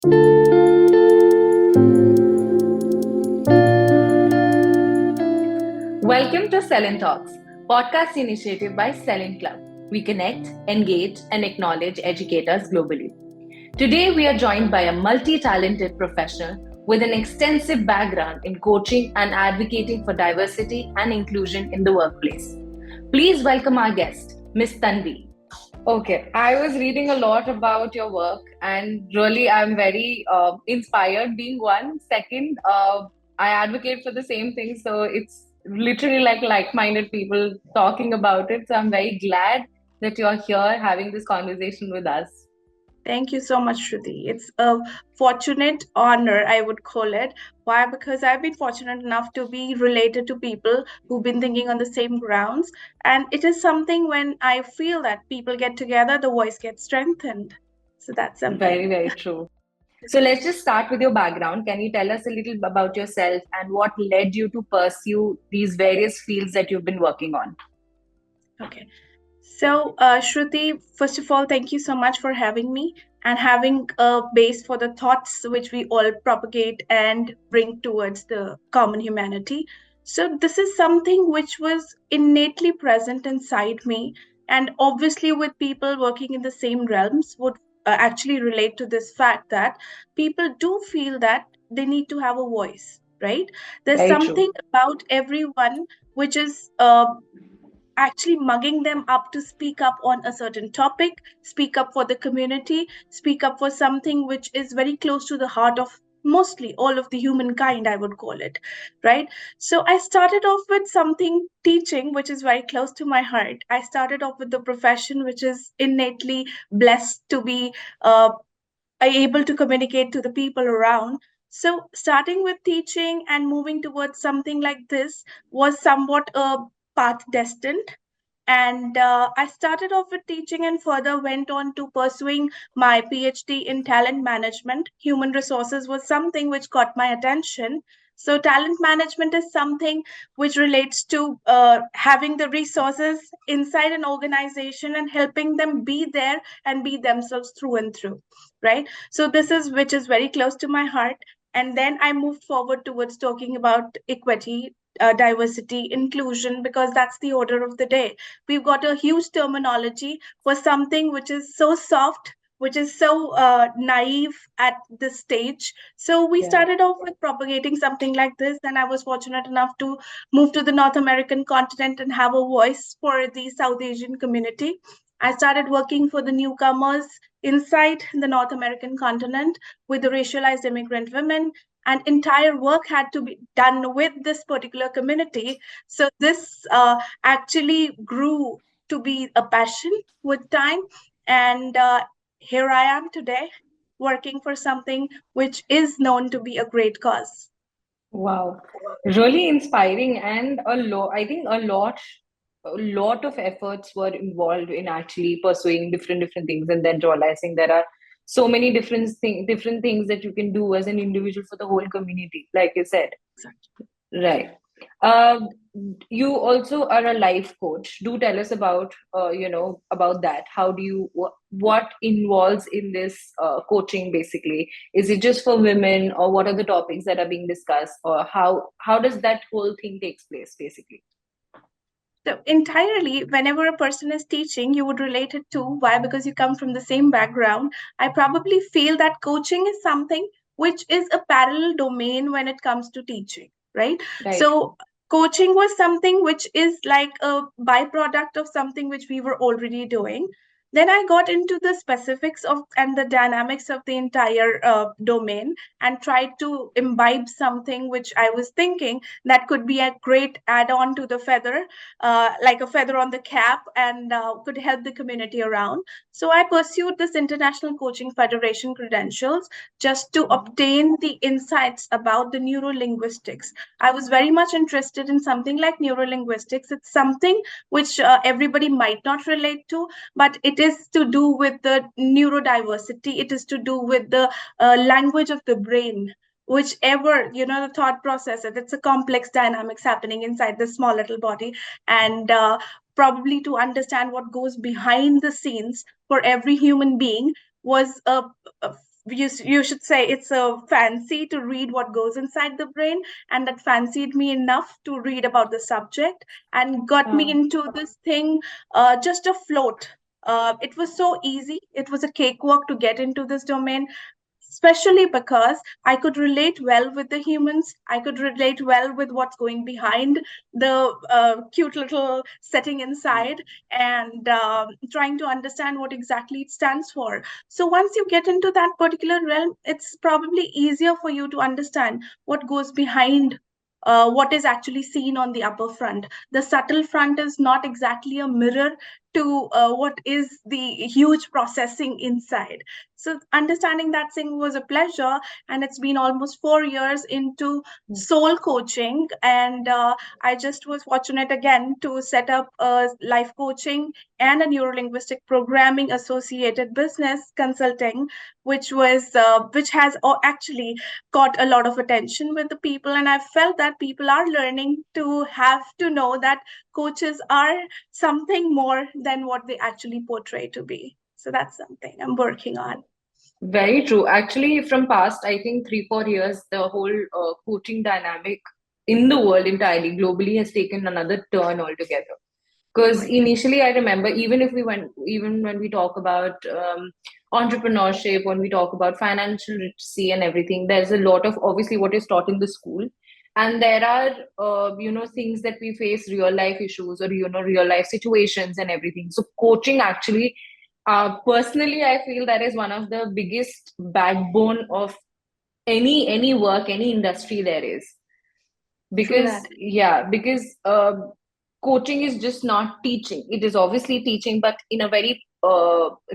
Welcome to SELINTalks, podcast initiative by SELINClub. We connect, engage, and acknowledge educators globally. Today, we are joined by a multi-talented professional with an extensive background in coaching and advocating for diversity and inclusion in the workplace. Please welcome our guest, Ms. Tanvi. Okay, I was reading a lot about your work, and really, I'm very inspired. Being one, second, I advocate for the same thing, so it's literally like-minded people talking about it. So I'm very glad that you're here having this conversation with us. Thank you so much, Shruti. It's a fortunate honor, I would call it. Why? Because I've been fortunate enough to be related to people who've been thinking on the same grounds. And it is something when I feel that people get together, the voice gets strengthened. So that's Very, something. very true. So let's just start with your background. Can you tell us a little about yourself and what led you to pursue these various fields that you've been working on? Okay. So, Shruti, first of all, thank you so much for having me and having a base for the thoughts which we all propagate and bring towards the common humanity. So, this is something which was innately present inside me, and obviously, with people working in the same realms, would actually relate to this fact that people do feel that they need to have a voice, right? There's Very true. something about everyone which is actually mugging them up to speak up on a certain topic, speak up for the community, speak up for something which is very close to the heart of mostly all of the humankind, I would call it, right? So I started off with something teaching, which is very close to my heart. I started off with the profession, which is innately blessed to be able to communicate to the people around. So, starting with teaching and moving towards something like this was somewhat a path destined. And I started off with teaching and further went on to pursuing my PhD in talent management. Human resources was something which caught my attention. So, talent management is something which relates to having the resources inside an organization and helping them be there and be themselves through and through, right? So, this is which is very close to my heart. And then I moved forward towards talking about equity, diversity, inclusion, because that's the order of the day. We've got a huge terminology for something which is so soft, which is so naive at this stage. So we Yeah. started off with propagating something like this. Then I was fortunate enough to move to the North American continent and have a voice for the South Asian community. I started working for the newcomers inside the North American continent with the racialized immigrant women, and entire work had to be done with this particular community. So this actually grew to be a passion with time, and here I am today working for something which is known to be a great cause. Wow, really inspiring, and I think a lot of efforts were involved in actually pursuing different things, and then realizing there are so many different things that you can do as an individual for the whole community, like you said. Right. Um, you also are a life coach. Do tell us about, about that. How do you, what involves in this coaching basically? Is it just for women, or what are the topics that are being discussed, or how does that whole thing takes place basically? So entirely, whenever a person is teaching, you would relate it to why? Because you come from the same background. I probably feel that coaching is something which is a parallel domain when it comes to teaching, right? Right. So coaching was something which is like a byproduct of something which we were already doing. Then I got into the specifics of and the dynamics of the entire domain and tried to imbibe something which I was thinking that could be a great add-on to the feather, like a feather on the cap, and could help the community around. So I pursued this International Coaching Federation credentials just to Mhm. obtain the insights about the neurolinguistics. I was very much interested in something like neurolinguistics. It's something which everybody might not relate to, but it is to do with the neurodiversity. It is to do with the language of the brain, whichever the thought process. It's a complex dynamics happening inside this small little body, and probably to understand what goes behind the scenes for every human being was a you should say it's a fancy to read what goes inside the brain, and that fancied me enough to read about the subject and got me Uh, into this thing just afloat. It was so easy. It was a cakewalk to get into this domain, especially because I could relate well with the humans. I could relate well with what's going behind the cute little setting inside, and trying to understand what exactly it stands for. So once you get into that particular realm, it's probably easier for you to understand what goes behind. What is actually seen on the upper front. The subtle front is not exactly a mirror to what is the huge processing inside. So understanding that thing was a pleasure, and it's been almost 4 years into soul coaching, and I just was fortunate again to set up a life coaching and a neurolinguistic programming associated business consulting, which has actually got a lot of attention with the people, and I felt that people are learning to have to know that coaches are something more than what they actually portray to be. So that's something I'm working on. Very true. Actually, from past, I think 3, 4 years, the whole coaching dynamic in the world entirely, globally, has taken another turn altogether. Because Right. initially, I remember, even when we talk about entrepreneurship, when we talk about financial literacy and everything, there's a lot of obviously what is taught in the school, and there are things that we face, real life issues or real life situations and everything. So coaching actually, personally, I feel that is one of the biggest backbone of any work, any industry there is. True Because that. yeah, because coaching is just not teaching. It is obviously teaching, but in a very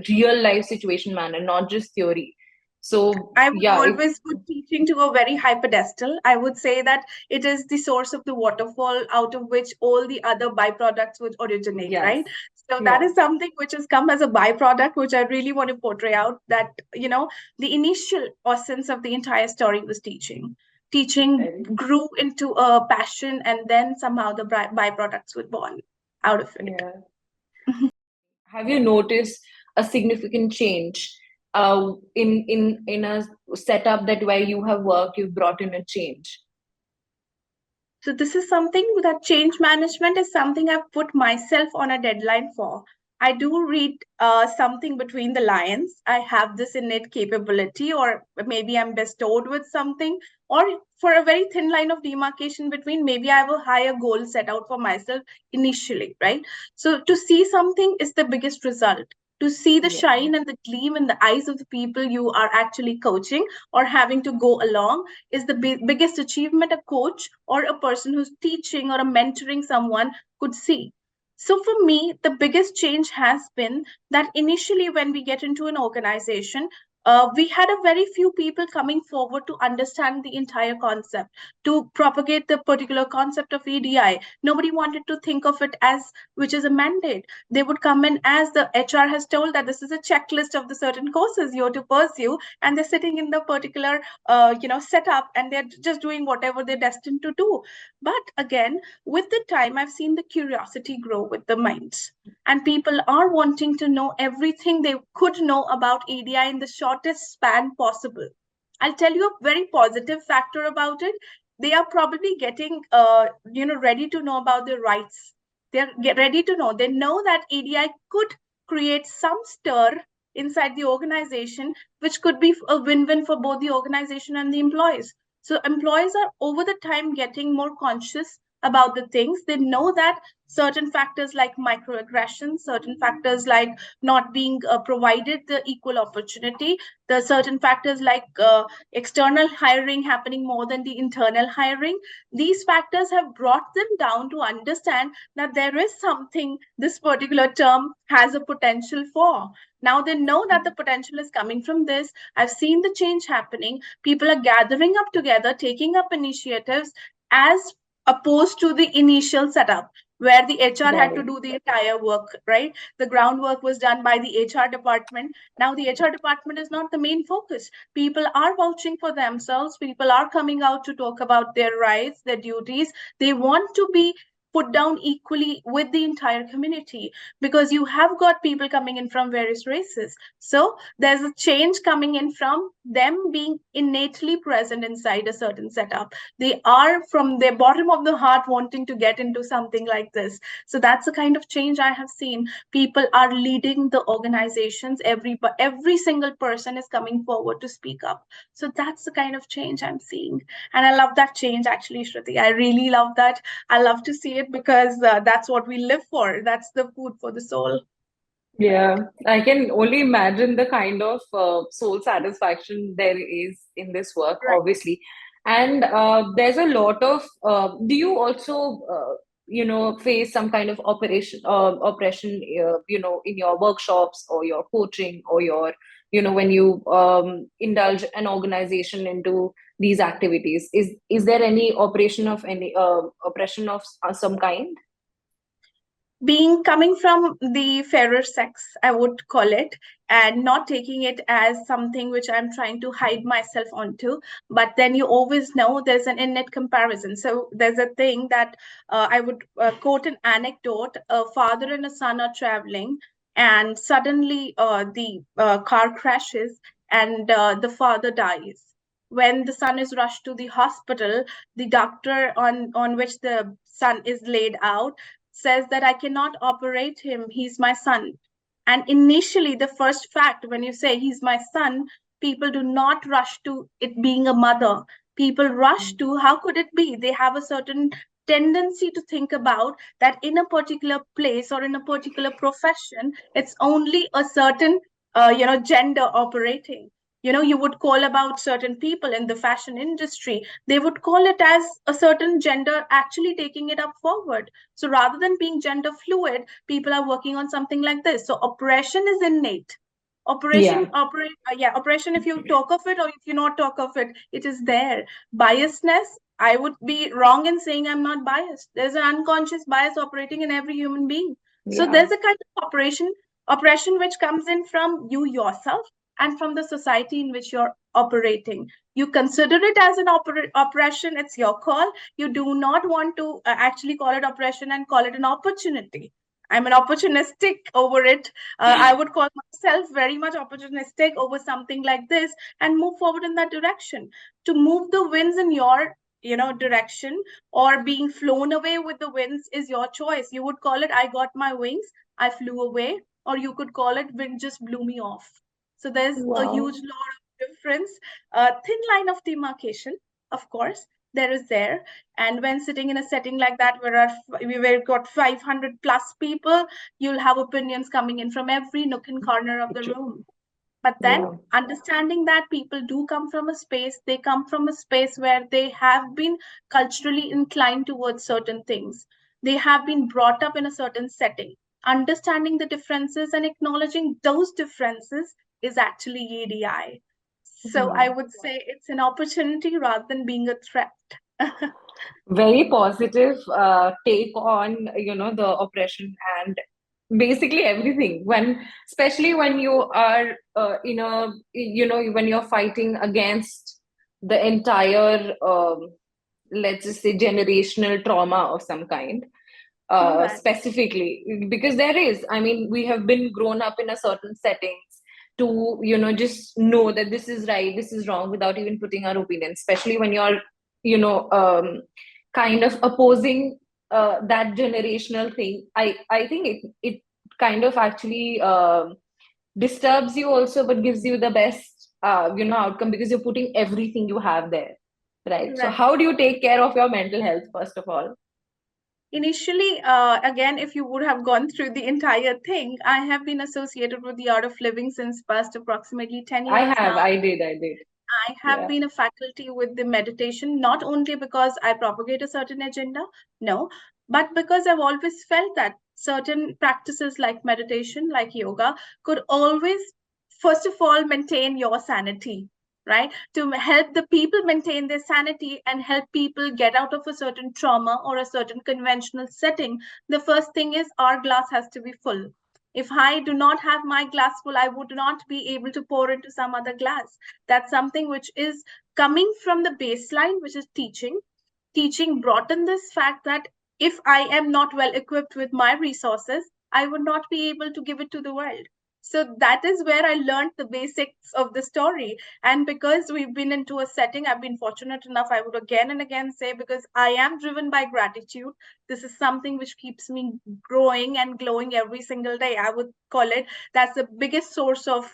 real life situation manner, not just theory. So I would yeah, always put teaching to a very high pedestal. I would say that it is the source of the waterfall out of which all the other byproducts would originate, yes, right? So that yeah, is something which has come as a byproduct, which I really want to portray out that, the initial essence of the entire story was teaching. Teaching very, grew into a passion, and then somehow the byproducts were born out of it. yeah. Have you noticed a significant change in a setup that where you have worked, you've brought in a change? So this is something that change management is something I've put myself on a deadline for. I do read something between the lines. I have this innate capability, or maybe I'm bestowed with something, or for a very thin line of demarcation between maybe I have a higher goal set out for myself initially, right? So to see something is the biggest result. To see the Yeah, shine and the gleam in the eyes of the people you are actually coaching or having to go along is the biggest achievement a coach or a person who's teaching or a mentoring someone could see. So for me, the biggest change has been that initially, when we get into an organization, we had a very few people coming forward to understand the entire concept, to propagate the particular concept of EDI. Nobody wanted to think of it as which is a mandate. They would come in as the HR has told that this is a checklist of the certain courses you have to pursue, and they're sitting in the particular set up, and they're just doing whatever they're destined to do. But again, with the time, I've seen the curiosity grow with the minds, and people are wanting to know everything they could know about edi in the shortest span possible. I'll tell you a very positive factor about it. They are probably getting ready to know about their rights. They're ready to know. They know that edi could create some stir inside the organization, which could be a win-win for both the organization and the employees. So employees are over the time getting more conscious about the things. They know that certain factors like microaggressions, certain factors like not being provided the equal opportunity, the certain factors like external hiring happening more than the internal hiring, these factors have brought them down to understand that there is something this particular term has a potential for. Now they know that the potential is coming from this. I've seen the change happening. People are gathering up together, taking up initiatives, as opposed to the initial setup where the HR had to very. do the entire work, right? The groundwork was done by the HR department. Now the HR department is not the main focus. People are vouching for themselves. People are coming out to talk about their rights, their duties. They want to be put down equally with the entire community, because you have got people coming in from various races. So there's a change coming in from them being innately present inside a certain setup. They are from their bottom of the heart wanting to get into something like this. So that's the kind of change I have seen. People are leading the organizations. Every single person is coming forward to speak up. So that's the kind of change I'm seeing, and I love that change, actually, Shruti. I really love that. I love to see it, because that's what we live for. That's the food for the soul. Yeah, I can only imagine the kind of soul satisfaction there is in this work, Right. obviously. And there's a lot of, do you also, face some kind of oppression, in your workshops or your coaching or when you indulge an organization into these activities? Is there any oppression of some kind? Being coming from the fairer sex, I would call it, and not taking it as something which I'm trying to hide myself onto. But then you always know there's an innate comparison. So there's a thing that I would quote an anecdote. A father and a son are traveling, and suddenly the car crashes, and the father dies. When the son is rushed to the hospital, the doctor on which the son is laid out says that I cannot operate him. He's my son. And initially, the first fact when you say he's my son, people do not rush to it being a mother. People rush to how could it be? They have a certain tendency to think about that in a particular place or in a particular profession, it's only a certain gender operating. You would call about certain people in the fashion industry, they would call it as a certain gender actually taking it up forward. So rather than being gender fluid, people are working on something like this. So oppression is innate. Yeah, Oppression, if you talk of it or if you not talk of it, it is there. Biasness, I would be wrong in saying I'm not biased. There's an unconscious bias operating in every human being. So yeah. there's a kind of oppression which comes in from you yourself and from the society in which you're operating. You consider it as an oppression, it's your call. You do not want to actually call it oppression and call it an opportunity. I'm an opportunistic over it. I would call myself very much opportunistic over something like this and move forward in that direction. To move the winds in your direction, or being flown away with the winds, is your choice. You would call it I got my wings, I flew away, or you could call it wind just blew me off. So there's a huge Wow. lot of difference, thin line of demarcation, of course, there is there. And when sitting in a setting like that, we've got 500 plus people, you'll have opinions coming in from every nook and corner of the room. But then Yeah. understanding that people do come from a space, they come from a space where they have been culturally inclined towards certain things, they have been brought up in a certain setting. Understanding the differences and acknowledging those differences is actually ADI. So I Hmm. would say it's an opportunity rather than being a threat. Very positive take on the oppression and basically everything, especially when you are in a when you're fighting against the entire let's just say generational trauma of some kind, True that. specifically because there is, I mean, we have been grown up in a certain settings to just know that this is right, this is wrong without even putting our opinion, especially when you're you know um, kind of opposing that generational thing. I think it kind of actually disturbs you also, but gives you the best outcome because you're putting everything you have there, right? So Right. how do you take care of your mental health first of all? Initially, again, if you would have gone through the entire thing, I have been associated with the art of living since past approximately 10 I years have, now. I did. I have Yeah. been a faculty with the meditation, not only because I propagate a certain agenda, no, but because I've always felt that certain practices like meditation, like yoga, could always, first of all, maintain your sanity, right? To help the people maintain their sanity and help people get out of a certain trauma or a certain conventional setting, the first thing is our glass has to be full. If I do not have my glass full, I would not be able to pour into some other glass. That's something which is coming from the baseline, which is teaching. Teaching brought in this fact that if I am not well equipped with my resources, I would not be able to give it to the world. So that is where I learned the basics of the story. And because we've been into a setting, I've been fortunate enough, I would again and again say, because I am driven by gratitude. This is something which keeps me growing and glowing every single day. I would call it that's the biggest source of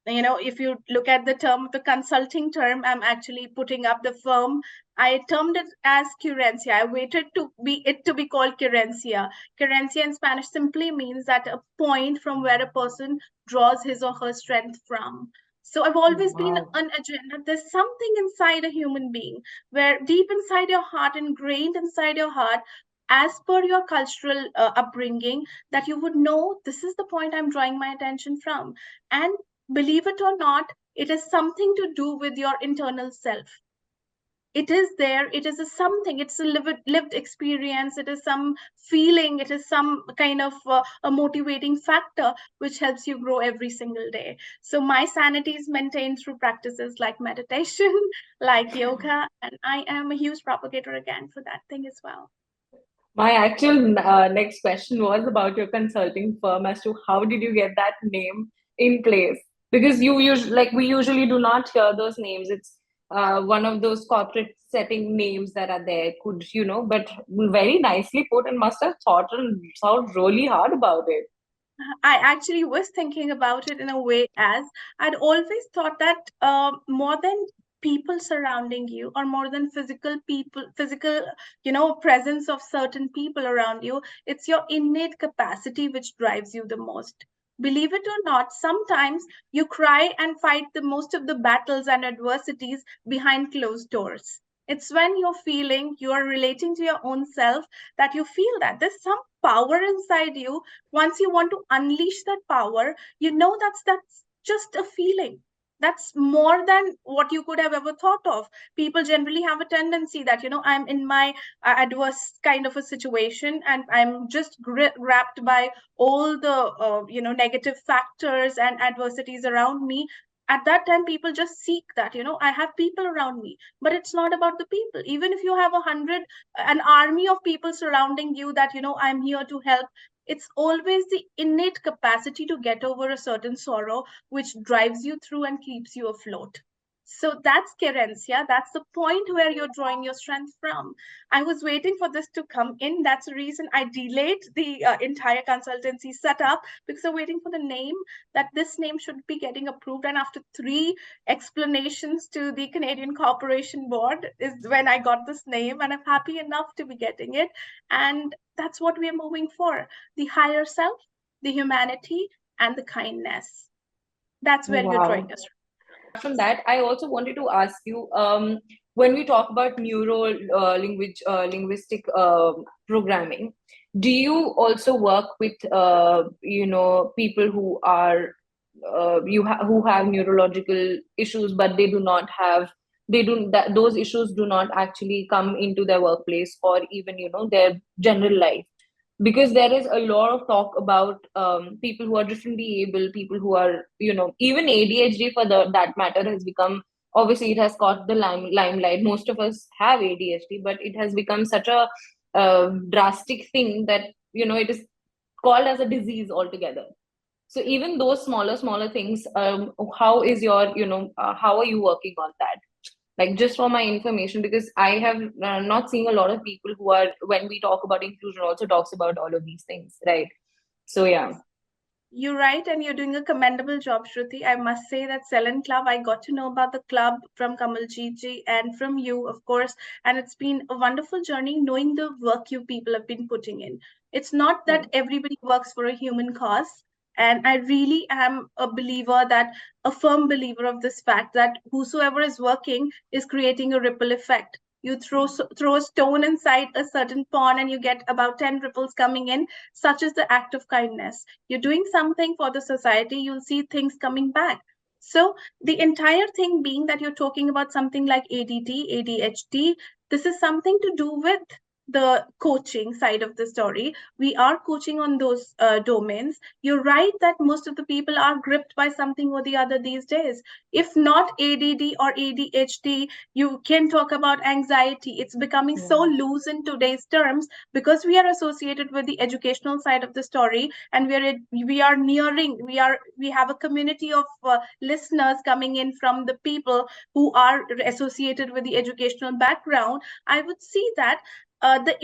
if you look at the term, the consulting term, I'm actually putting up the firm. I termed it as querencia. I waited to be called querencia. Querencia in Spanish simply means that a point from where a person draws his or her strength from. So I've always been Wow. an agenda. There's something inside a human being where deep inside your heart, ingrained inside your heart, as per your cultural upbringing, that you would know this is the point I'm drawing my attention from. And believe it or not, it is something to do with your internal self. It is there, it is a something, it's a lived experience, it is some feeling, it is some kind of a motivating factor which helps you grow every single day. So my sanity is maintained through practices like meditation, like yoga, and I am a huge propagator again for that thing as well. My actual next question was about your consulting firm as to how did you get that name in place? Because you usually, like we usually do not hear those names. It's one of those corporate setting names that are there. But very nicely put and must have thought really hard about it. I actually was thinking about it in a way as I'd always thought that more than people surrounding you or more than physical, presence of certain people around you, it's your innate capacity which drives you the most. Believe it or not, sometimes you cry and fight the most of the battles and adversities behind closed doors. It's when you're feeling, you're relating to your own self, that you feel that there's some power inside you. Once you want to unleash that power, that's just a feeling, that's more than what you could have ever thought of. People generally have a tendency that, I'm in my adverse kind of a situation, and I'm just wrapped by all the negative factors and adversities around me. At that time, people just seek that, I have people around me. But it's not about the people. Even if you have an army of people surrounding you, that, I'm here to help, it's always the innate capacity to get over a certain sorrow which drives you through and keeps you afloat. So that's querencia. That's the point where you're drawing your strength from. I was waiting for this to come in. That's the reason I delayed the entire consultancy setup, because I'm waiting for the name, that this name should be getting approved. And after 3 explanations to the Canadian Corporation Board is when I got this name, and I'm happy enough to be getting it. And that's what we are moving for: the higher self, the humanity, and the kindness. That's where we're drawing Wow. us. From that, I also wanted to ask you, when we talk about linguistic programming, do you also work with people who are who have neurological issues, but those issues do not actually come into their workplace or even their general life? Because there is a lot of talk about people who are differently able, people who are, even ADHD for that matter has become, obviously it has caught the limelight. Most of us have ADHD, but it has become such a drastic thing that, it is called as a disease altogether. So even those smaller things, how is how are you working on that? Like, just for my information, because I have not seen a lot of people who are, when we talk about inclusion, also talks about all of these things, right? So yeah. You're right, and you're doing a commendable job, Shruti. I must say that SELINClub, I got to know about the club from Kamalji and from you, of course, and it's been a wonderful journey knowing the work you people have been putting in. It's not that Right. everybody works for a human cause, and I really am a firm believer of this fact that whosoever is working is creating a ripple effect. You throw a stone inside a certain pond, and you get about 10 ripples coming in. Such is the act of kindness. You're doing something for the society, you'll see things coming back. So the entire thing being that you're talking about something like ADD, ADHD, this is something to do with the coaching side of the story. We are coaching on those domains. You're right that most of the people are gripped by something or the other these days. If not ADD or ADHD, you can talk about anxiety. It's becoming so Yeah. loose in today's terms because we are associated with the educational side of the story, and we have a community of listeners coming in from the people who are associated with the educational background. I would see that the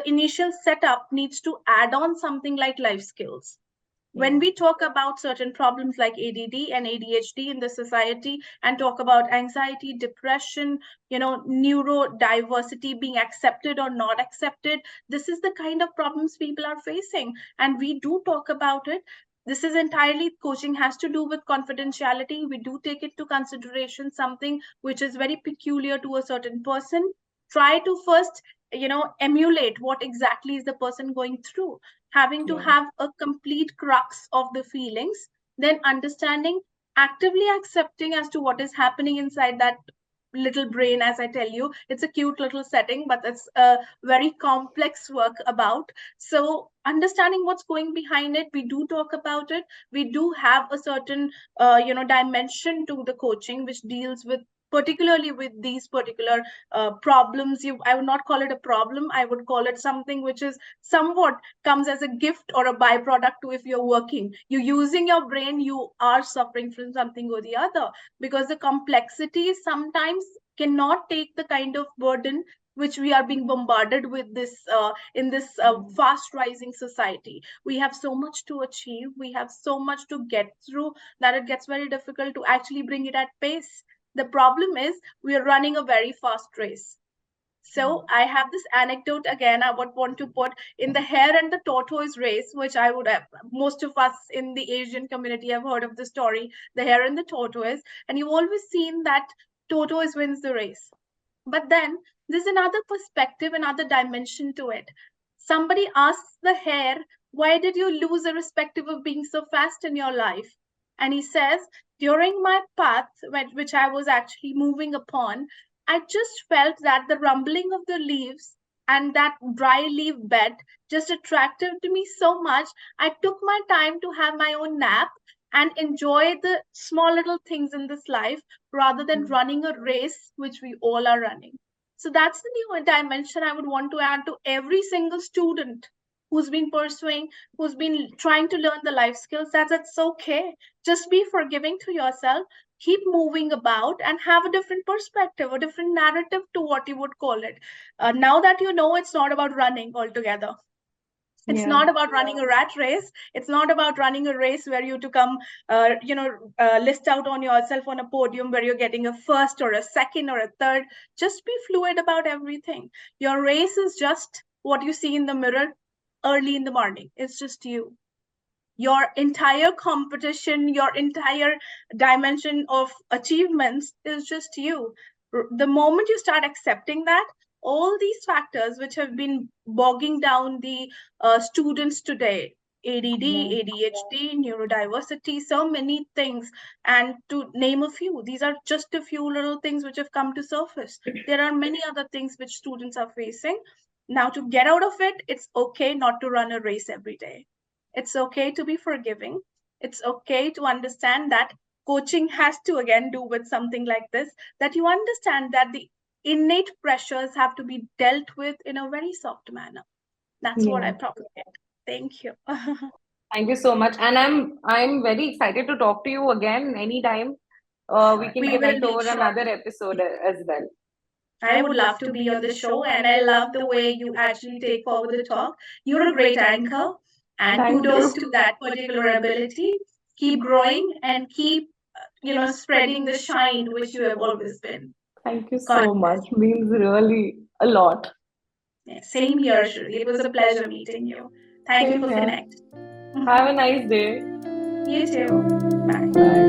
initial setup needs to add on something like life skills. When Yeah. we talk about certain problems like ADD and ADHD in the society, and talk about anxiety, depression, neurodiversity being accepted or not accepted, this is the kind of problems people are facing, and we do talk about it. This is entirely, coaching has to do with confidentiality. We do take into consideration something which is very peculiar to a certain person. Try to first, emulate what exactly is the person going through, having to Yeah. have a complete crux of the feelings, then understanding, actively accepting as to what is happening inside that little brain. As I tell you, it's a cute little setting, but it's a very complex work about. So understanding what's going behind it, we do talk about it. We do have a certain dimension to the coaching which deals with, particularly with these particular problems. I would not call it a problem, I would call it something which is somewhat comes as a gift or a byproduct to, if you're working, you're using your brain, you are suffering from something or the other, because the complexities sometimes cannot take the kind of burden which we are being bombarded with this in this fast rising society. We have so much to achieve, we have so much to get through, that it gets very difficult to actually bring it at pace. The problem is we are running a very fast race. Yeah. So I have this anecdote again. I would want to put in the hare and the tortoise race, which I would have, most of us in the Asian community have heard of the story, the hare and the tortoise, and you've always seen that tortoise wins the race. But then there's another perspective, another dimension to it. Somebody asks the hare, "Why did you lose irrespective of being so fast in your life?" And he says, "During my path, which I was actually moving upon, I just felt that the rumbling of the leaves and that dry leaf bed just attracted to me so much. I took my time to have my own nap and enjoy the small little things in this life rather than running a race which we all are running." So that's the new dimension I would want to add to every single student who's been pursuing, who's been trying to learn the life skills. That it's okay. Just be forgiving to yourself, keep moving about, and have a different perspective, a different narrative to what you would call it. Now that you know, it's not about running altogether. It's Yeah. not about running a rat race. It's not about running a race where you to come list out on yourself on a podium where you're getting a first or a second or a third. Just be fluid about everything. Your race is just what you see in the mirror early in the morning. It's just you. Your entire competition, your entire dimension of achievements is just you. The moment you start accepting that, all these factors which have been bogging down the students today, ADD, Yeah. ADHD, neurodiversity, so many things, and to name a few, these are just a few little things which have come to surface. There are many other things which students are facing. Now, to get out of it, it's okay not to run a race every day. It's okay to be forgiving. It's okay to understand that coaching has to again do with something like this, that you understand that the innate pressures have to be dealt with in a very soft manner. That's what I Yeah. propagate. Thank you. Thank you so much. And I'm very excited to talk to you again anytime. We Sure. can We will connect make over sure. another episode as well. I would love to be on the show, and I love the way you actually take forward the talk. You're a great anchor, and Thank kudos you. to that particular ability. Keep growing and keep, spreading the shine which you have always been. Thank you God so bless. much. Means really a lot. Yeah, same here, Shruti. It was a pleasure meeting you. Thank you Same for here. connecting. Have a nice day. You too. Bye. Bye.